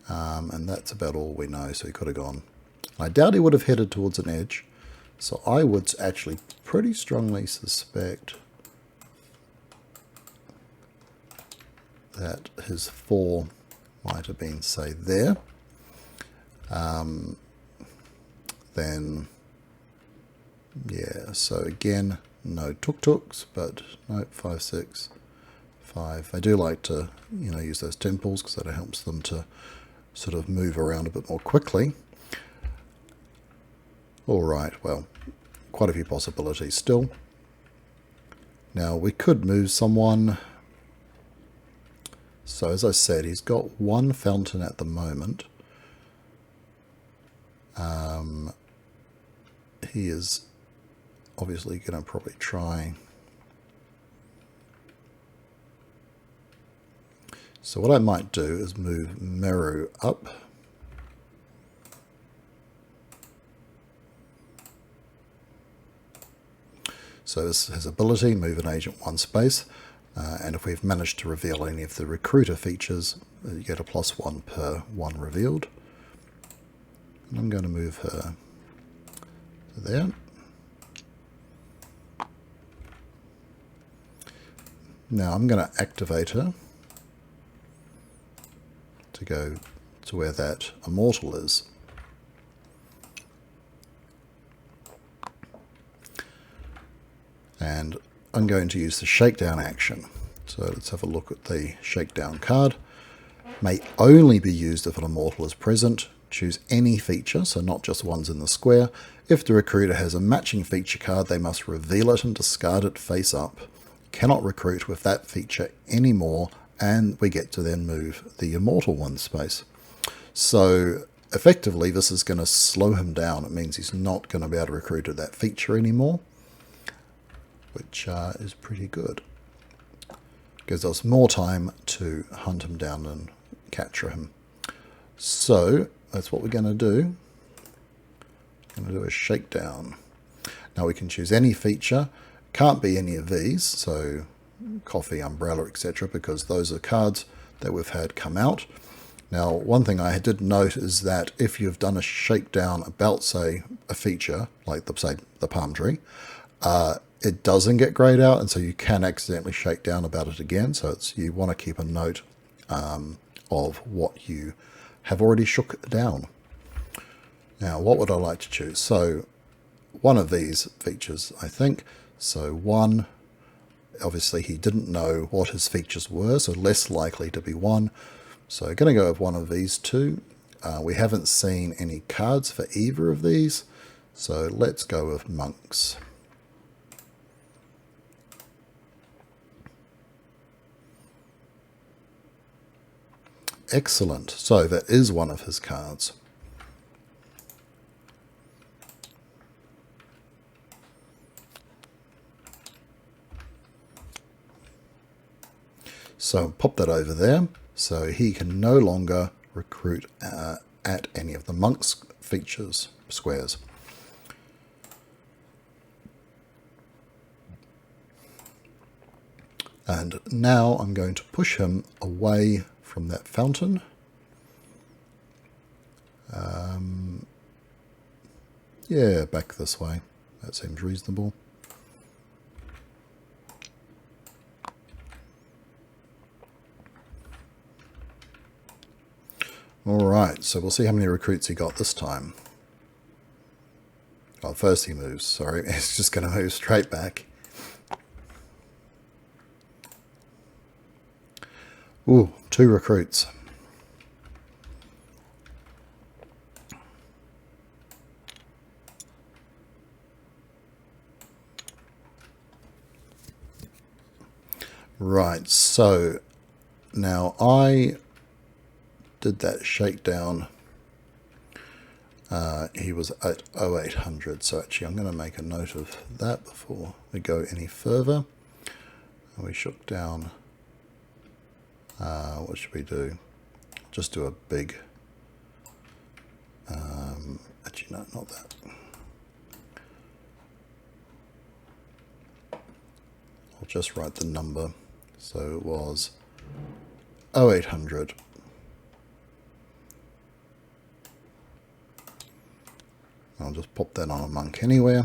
And that's about all we know, so he could have gone. I doubt he would have headed towards an edge, so I would actually pretty strongly suspect that his 4 might have been, say, there. Then, yeah, so again, no tuk-tuks, but nope, 5, 6, 5. They do like to, use those temples because that helps them to sort of move around a bit more quickly. All right, well, quite a few possibilities still. Now, we could move someone. So, as I said, he's got 1 fountain at the moment. He is obviously going to probably try. So what I might do is move Meru up. So this is his ability, move an agent 1 space. And if we've managed to reveal any of the recruiter features, you get a +1 per 1 revealed. And I'm going to move her to there. Now I'm going to activate her to go to where that immortal is. And I'm going to use the shakedown action. So let's have a look at the shakedown card. May only be used if an immortal is present. Choose any feature, so not just ones in the square. If the recruiter has a matching feature card, they must reveal it and discard it face up. Cannot recruit with that feature anymore, and we get to then move the immortal 1 space. So effectively this is going to slow him down. It means he's not going to be able to recruit at that feature anymore, which is pretty good. Gives us more time to hunt him down and capture him. So that's what we're going to do. Going to do a shakedown. Now we can choose any feature. Can't be any of these, so coffee, umbrella, etc., because those are cards that we've had come out. Now, one thing I did note is that if you've done a shakedown about, say, a feature, like the palm tree, it doesn't get grayed out, and so you can accidentally shake down about it again. So you want to keep a note of what you have already shook down. Now, what would I like to choose? So one of these features, I think. So 1, obviously he didn't know what his features were, so less likely to be 1. So going to go with one of these 2. We haven't seen any cards for either of these, so let's go with monks. Excellent. So that is one of his cards. So pop that over there. So he can no longer recruit at any of the monks features squares. And now I'm going to push him away from that fountain. Yeah, back this way. That seems reasonable. Alright, so we'll see how many recruits he got this time. Well, first he moves, sorry. He's just going to move straight back. Ooh, 2 recruits. Right, so now I did that shakedown. He was at 0800, so actually I'm going to make a note of that before we go any further. And we shook down, what should we do? Just do a big, actually no, not that. I'll just write the number. So it was 0800. I'll just pop that on a monk anywhere,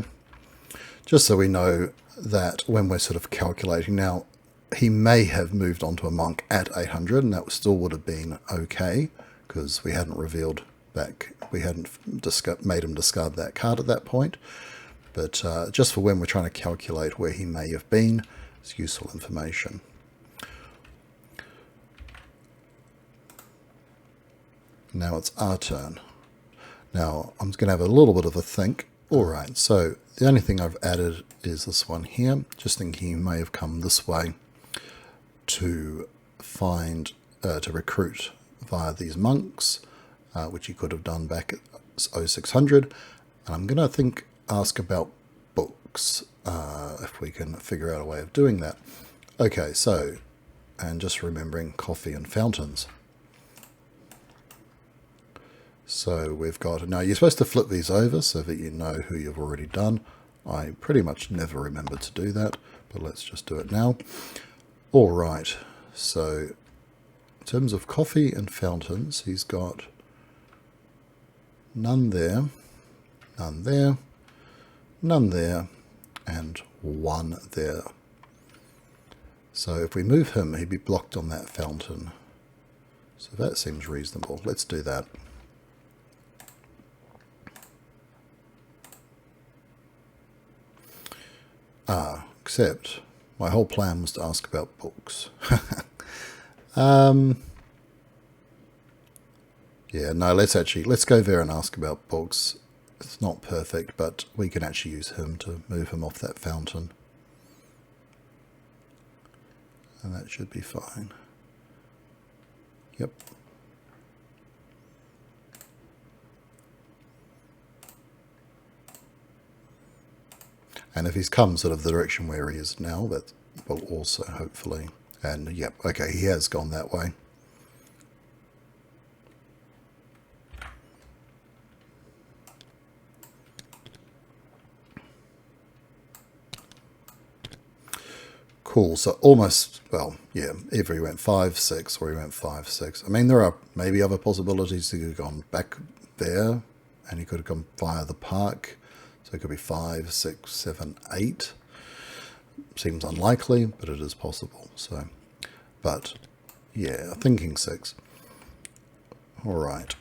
just so we know that when we're sort of calculating. Now, he may have moved on to a monk at 800, and that still would have been okay, because we hadn't revealed back, we hadn't made him discard that card at that point. But just for when we're trying to calculate where he may have been, it's useful information. Now it's our turn. Now, I'm going to have a little bit of a think. Alright, so the only thing I've added is this one here. Just thinking he may have come this way to find, to recruit via these monks, which he could have done back at 0600. And I'm going to ask about books, if we can figure out a way of doing that. Okay, so, and just remembering coffee and fountains. So we've got, now you're supposed to flip these over so that you know who you've already done. I pretty much never remember to do that, but let's just do it now. All right, so in terms of coffee and fountains, he's got none there, none there, none there, and one there. So if we move him, he'd be blocked on that fountain. So that seems reasonable. Let's do that. Except my whole plan was to ask about books. Yeah, no, let's go there and ask about books. It's not perfect, but we can actually use him to move him off that fountain. And that should be fine. Yep. And if he's come sort of the direction where he is now, that will also hopefully, and yep, okay, he has gone that way. Cool, so almost, well, yeah, either he went 5-6 or he went 5-6. I mean, there are maybe other possibilities. He could have gone back there, and he could have gone via the park. So it could be 5, 6, 7, 8. Seems unlikely, but it is possible. So, but yeah, thinking 6. All right.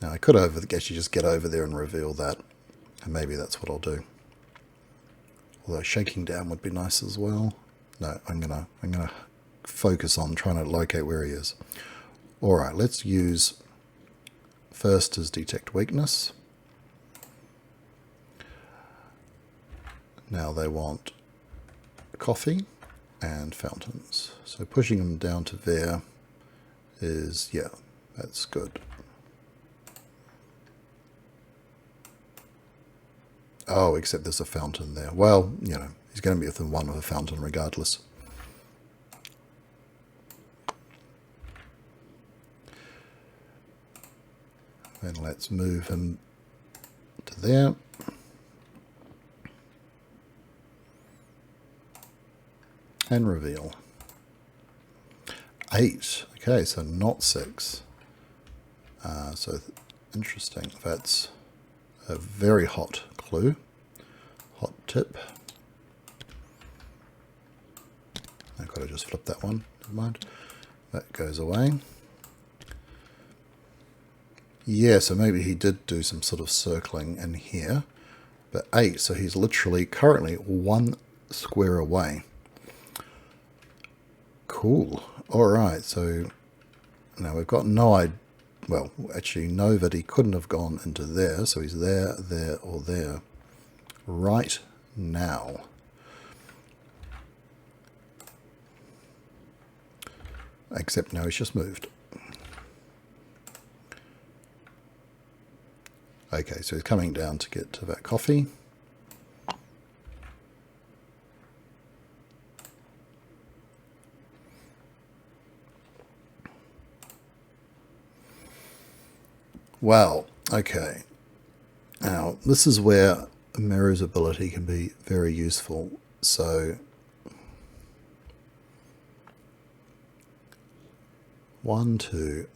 Now I could actually just get over there and reveal that, and maybe that's what I'll do. Although shaking down would be nice as well. No, I'm gonna focus on trying to locate where he is. All right, let's use. First is detect weakness. Now they want coffee and fountains. So pushing them down to there is, yeah, that's good. Oh, except there's a fountain there. Well, you know, he's going to be within one of a fountain regardless. Then let's move him to there. And reveal. 8. Okay, so not 6. So interesting. That's a very hot clue. Hot tip. I've got to just flip that one. Never mind. That goes away. Yeah, so maybe he did do some sort of circling in here. But 8, so he's literally currently 1 square away. Cool. Alright, so now we've got no idea. Well, actually know that he couldn't have gone into there. So he's there, there, or there. Right now. Except now he's just moved. Okay, so he's coming down to get to that coffee. Well, okay. Now, this is where Meru's ability can be very useful. So, 1, 2,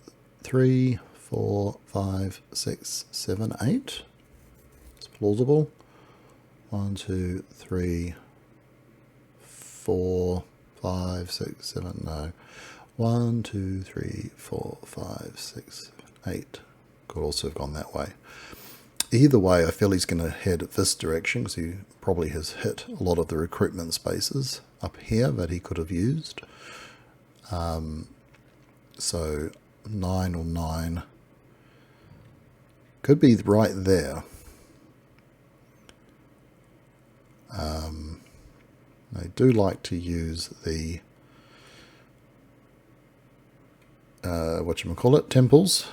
3, 4, 5, 6, 7, 8. It's plausible. 1, 2, 3, 4, 5, 6, 7, no. 1, 2, 3, 4, 5, 6, 7, 8. Could also have gone that way. Either way, I feel he's going to head this direction because he probably has hit a lot of the recruitment spaces up here that he could have used. So 9 or 9 could be right there. They do like to use the whatchamacallit, temples.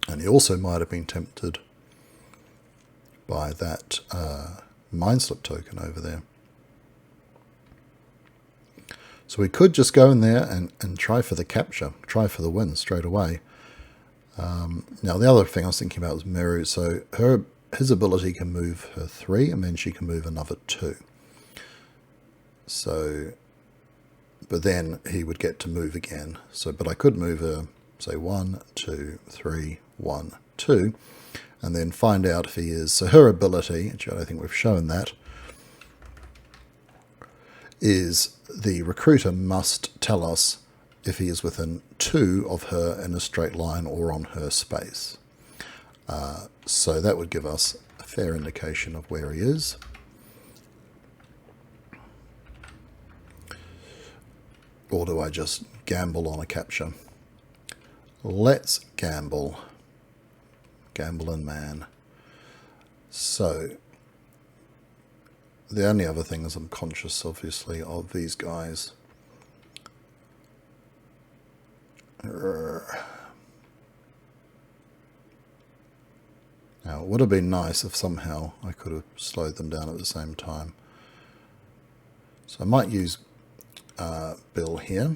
And he also might have been tempted by that mind slip token over there. So we could just go in there and try for the capture, try for the win straight away. Now the other thing I was thinking about was Meru. So his ability can move her 3 and then she can move another 2. So, but then he would get to move again. So, but I could move her, say 1, 2, 3, 1, 2, and then find out if he is. So her ability, which I don't think we've shown that, is the recruiter must tell us if he is within 2 of her in a straight line or on her space. So that would give us a fair indication of where he is. Or do I just gamble on a capture? Let's gamble. Gambling man. So, the only other thing is I'm conscious, obviously, of these guys. Now, it would have been nice if somehow I could have slowed them down at the same time. So I might use Bill here.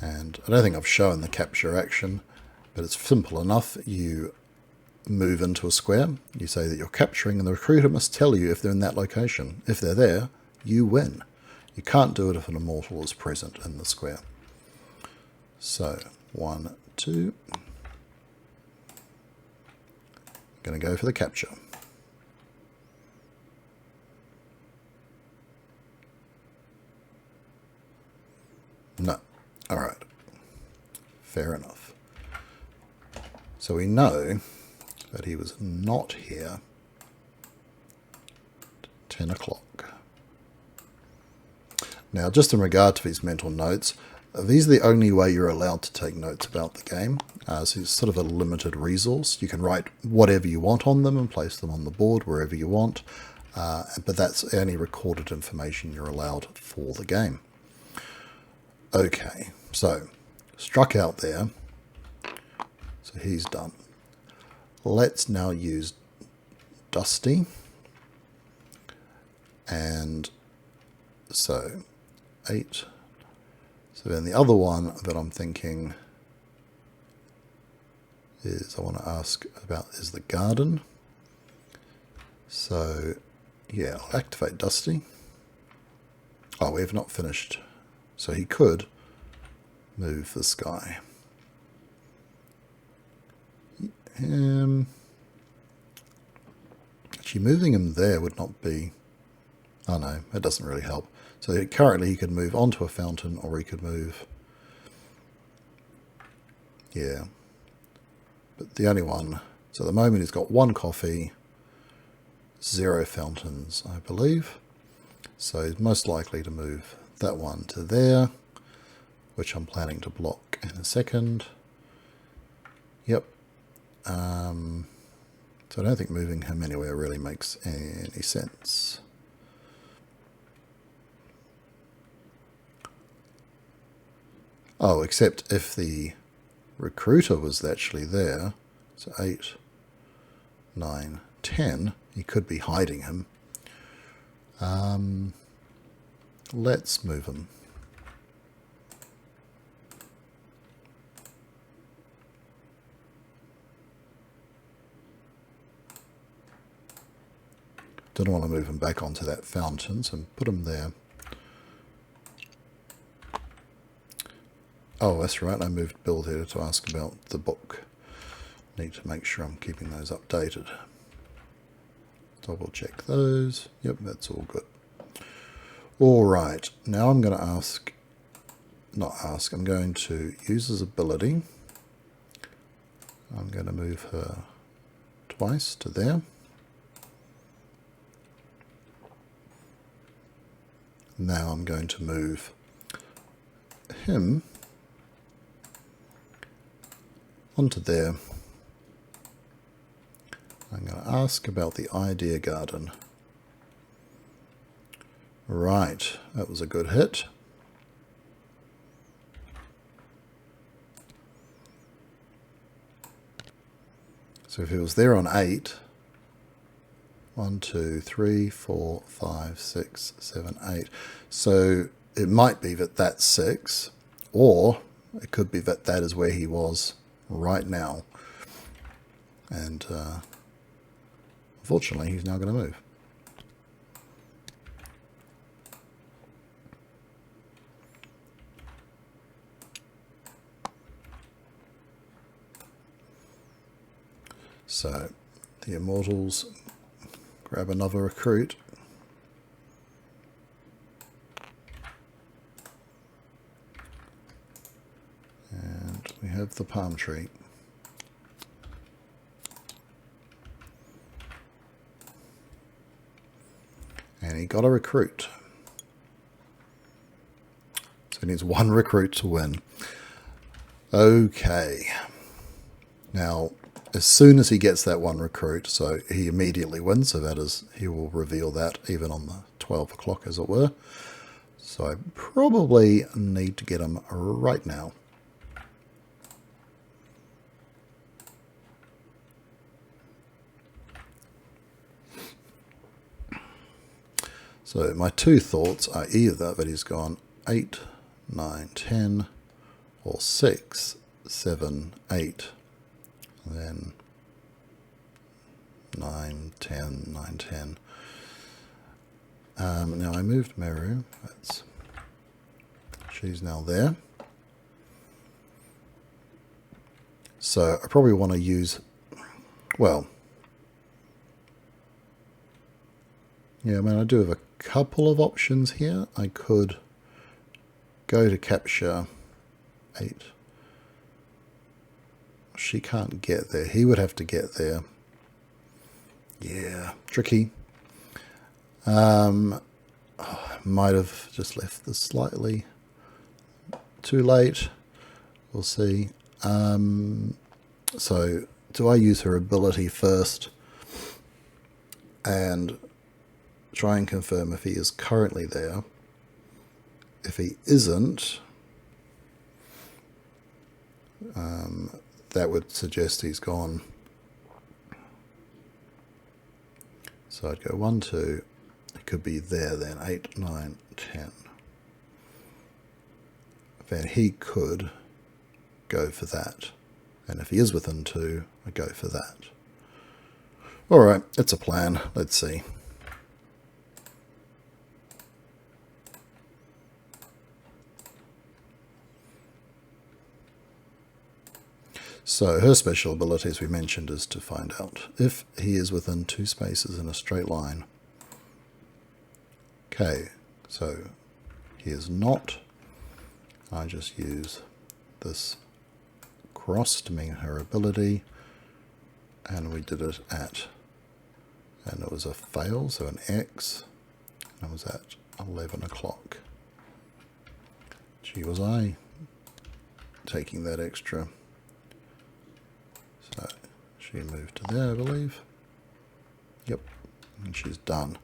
And I don't think I've shown the capture action, but it's simple enough. You move into a square, you say that you're capturing, and the recruiter must tell you if they're in that location. If they're there, you win. You can't do it if an immortal is present in the square. So, 1, 2. Going to go for the capture. No. All right. Fair enough. So we know that he was not here at 10 o'clock. Now, just in regard to these mental notes, these are the only way you're allowed to take notes about the game. So it's sort of a limited resource. You can write whatever you want on them and place them on the board wherever you want, but that's only recorded information you're allowed for the game. Okay, so struck out there. So he's done. Let's now use Dusty. And so 8. So then the other one that I'm thinking is I want to ask about is the garden. So yeah, I'll activate Dusty. Oh, we have not finished. So he could move this guy. Actually, moving him there would not be... Oh no, that doesn't really help. So currently he could move onto a fountain, or he could move... Yeah. But the only one... So at the moment he's got 1 coffee, 0 fountains, I believe. So he's most likely to move that one to there, which I'm planning to block in a second. Yep. So I don't think moving him anywhere really makes any sense. Oh, except if the recruiter was actually there. So 8, 9, 10. He could be hiding him. Let's move him. Don't want to move him back onto that fountain, so put him there. Oh, that's right, I moved Bill here to ask about the book. Need to make sure I'm keeping those updated. Double check those. Yep, that's all good. Alright, now I'm going to I'm going to use his ability. I'm going to move her twice to there. Now I'm going to move him onto there. I'm going to ask about the idea garden. Right, that was a good hit. So if he was there on 8, 1, 2, 3, 4, 5, 6, 7, 8. So it might be that that's 6, or it could be that that is where he was right now. And unfortunately, he's now going to move. So the Immortals grab another recruit. And we have the palm tree. And he got a recruit. So he needs one recruit to win. Okay. Now, as soon as he gets that one recruit, so he immediately wins, so that is, he will reveal that even on the 12 o'clock, as it were. So I probably need to get him right now. So my two thoughts are either that he's gone 8, 9, 10, or 6, 7, 8. And then 9, 10, 9, 10. Now I moved Meru. She's now there. So I probably want to use, well, yeah, I mean, I do have a couple of options here. I could go to capture 8. She can't get there. He would have to get there. Yeah, tricky. Might have just left this slightly too late. We'll see. So do I use her ability first and try and confirm if he is currently there? If he isn't, that would suggest he's gone. So I'd go 1, 2, it could be there then, 8, 9, 10. Then he could go for that. And if he is within 2, I go for that. Alright, it's a plan. Let's see. So her special ability, as we mentioned, is to find out if he is within 2 spaces in a straight line. Okay, so he is not. I just use this cross to mean her ability, and we did it at, and it was a fail, so an X, and it was at 11 o'clock. Gee, was I taking that extra. So she moved to there, I believe. Yep, and she's done.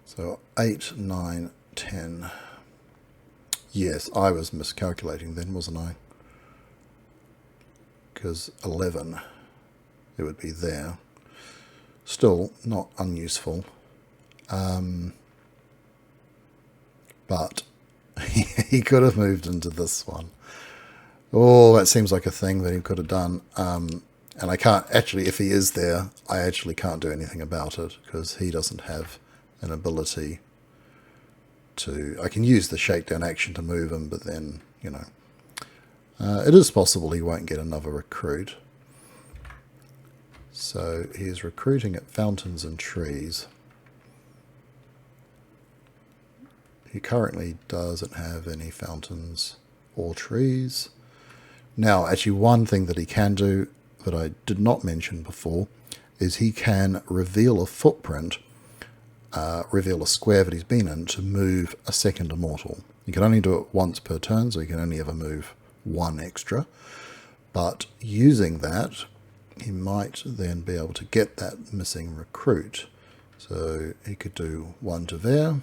So 8, 9, 10. Yes, I was miscalculating then, wasn't I? Because 11, it would be there. Still not unuseful. But he could have moved into this one. Oh, that seems like a thing that he could have done. And I can't, actually, if he is there, I actually can't do anything about it because he doesn't have an ability to... I can use the shakedown action to move him, but then, you know, it is possible he won't get another recruit. So he is recruiting at fountains and trees. He currently doesn't have any fountains or trees. Now, actually, one thing that he can do that I did not mention before is he can reveal a footprint, reveal a square that he's been in to move a second immortal. You can only do it once per turn, so you can only ever move one extra. But using that, he might then be able to get that missing recruit. So he could do one to there,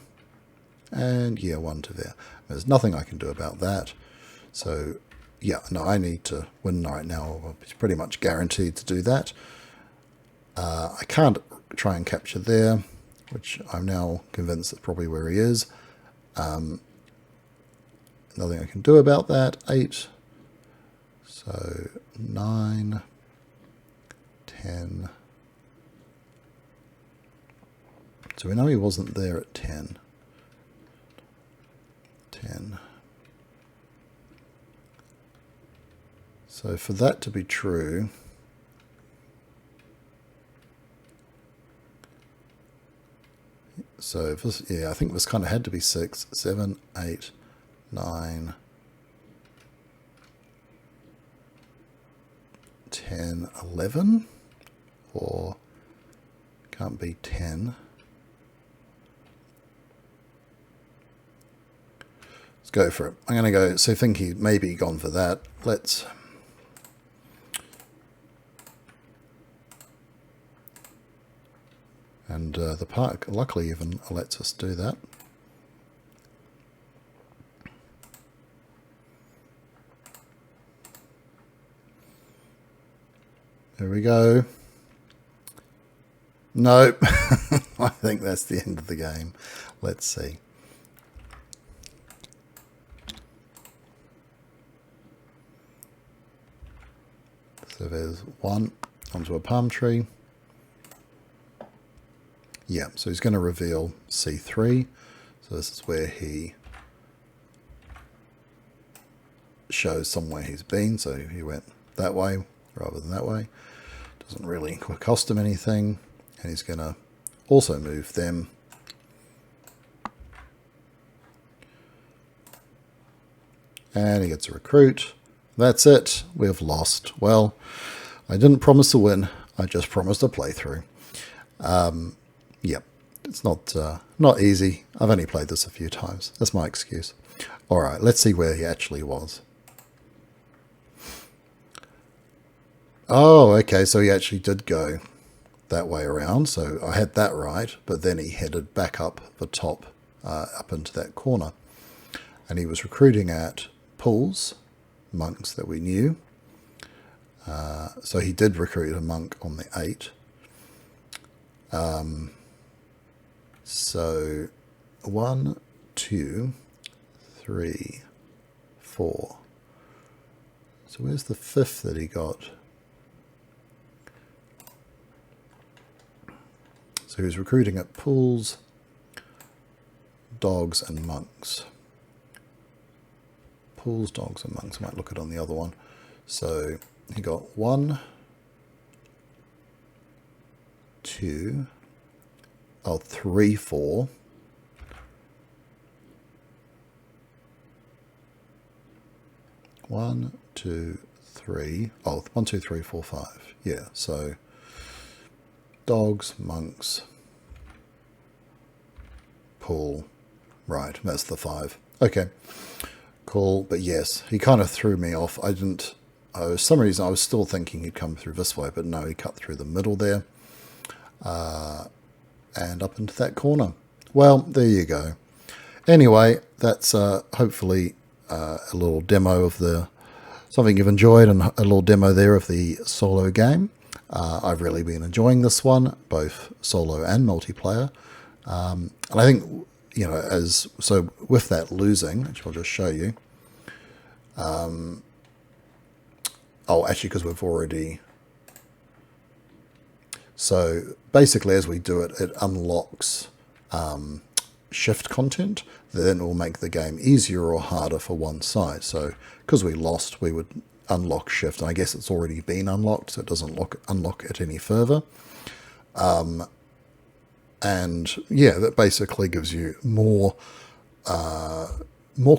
and yeah, one to there. There's nothing I can do about that. So yeah, no, I need to win right now. It's pretty much guaranteed to do that. I can't try and capture there, which I'm now convinced that's probably where he is. Nothing I can do about that. 8. So 9, 10. So we know he wasn't there at 10. 10. So for that to be true, so this, yeah, I think this kind of had to be 6, 7, 8, 9, 10, 11, or can't be 10. Let's go for it. I'm going to go, so I think he may be gone for that. Let's... And the park luckily even lets us do that. There we go. Nope. I think that's the end of the game. Let's see. So there's one onto a palm tree. Yeah, so he's going to reveal C3. So this is where he shows somewhere he's been. So he went that way rather than that way. Doesn't really cost him anything. And he's going to also move them. And he gets a recruit. That's it. We've lost. Well, I didn't promise to win. I just promised a playthrough. Yep, it's not easy. I've only played this a few times. That's my excuse. All right, let's see where he actually was. Oh, okay, so he actually did go that way around. So I had that right, but then he headed back up the top, up into that corner. And he was recruiting at pools, monks that we knew. So he did recruit a monk on the 8. So 1, 2, 3, 4. So where's the 5th that he got? So he was recruiting at pools, dogs and monks. Pools, dogs and monks. I might look at it on the other one. So he got 1, 2, 3, 4. One, two, three. Oh, 1, 2, 3, 4, 5. Yeah, so dogs, monks, pool. Right, that's the 5. Okay. Cool, but yes, he kind of threw me off. I didn't... for some reason I was still thinking he'd come through this way, but no, he cut through the middle there. And up into that corner. Well, there you go. Anyway, that's hopefully a little demo of something you've enjoyed, and a little demo there of the solo game. I've really been enjoying this one, both solo and multiplayer. And I think, so with that losing, which I'll just show you. Actually, because we've already... So basically, as we do it, it unlocks shift content. Then it will make the game easier or harder for one side. So because we lost, we would unlock shift. And I guess it's already been unlocked, so it doesn't unlock it any further. And yeah, that basically gives you more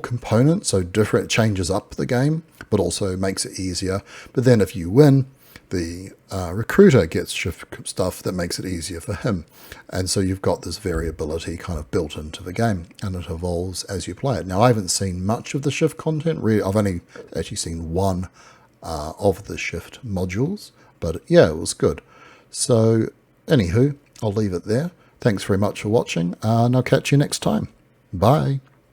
components. So different, changes up the game, but also makes it easier. But then if you win, the recruiter gets shift stuff that makes it easier for him. And so you've got this variability kind of built into the game, and it evolves as you play it. Now, I haven't seen much of the shift content. Really, I've only actually seen one of the shift modules, but yeah, it was good. So anywho, I'll leave it there. Thanks very much for watching, and I'll catch you next time. Bye.